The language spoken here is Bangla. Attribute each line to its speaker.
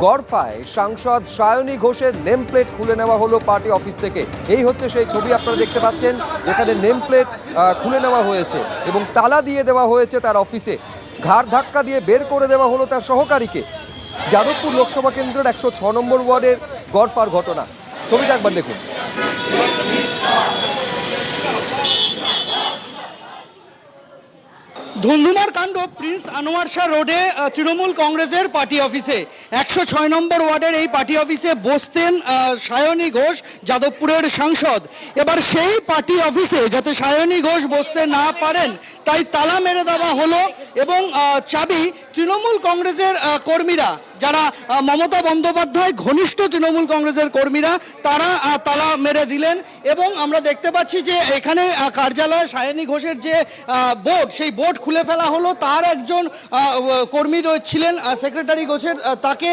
Speaker 1: গড়ফায় সাংসদ সায়নী ঘোষের নেম প্লেট খুলে নেওয়া হলো পার্টি অফিস থেকে। এই হচ্ছে সেই ছবি আপনারা দেখতে পাচ্ছেন, যেখানে নেম প্লেট খুলে নেওয়া হয়েছে এবং তালা দিয়ে দেওয়া হয়েছে তার অফিসে। ঘাড় ধাক্কা দিয়ে বের করে দেওয়া হলো তার সহকারীকে। যাদবপুর লোকসভা কেন্দ্রের 106 নম্বর ওয়ার্ডের গড়ফার ঘটনা। ছবিটা একবার দেখুন।
Speaker 2: ধুন্ধুমার কাণ্ড প্রিন্স আনোয়ার শাহ রোডে তৃণমূল কংগ্রেসের পার্টি অফিসে। 106 নম্বর ওয়ার্ডের এই পার্টি অফিসে বসতেন সায়নী ঘোষ, যাদবপুরের সাংসদ। এবার সেই পার্টি অফিসে যাতে সায়নী ঘোষ বসতে না পারেন তাই তালা মেরে দেওয়া হলো এবং চাবি তৃণমূল কংগ্রেসের কর্মীরা, যারা মমতা বন্দ্যোপাধ্যায় ঘনিষ্ঠ তৃণমূল কংগ্রেসের কর্মীরা, তারা তালা মেরে দিলেন। এবং আমরা দেখতে পাচ্ছি যে এখানে কার্যালয়ে সায়নী ঘোষের যে বোর্ড, সেই বোর্ড খুলে ফেলা হলো। তার একজন কর্মী ছিলেন সেক্রেটারি ঘোষের, তাকে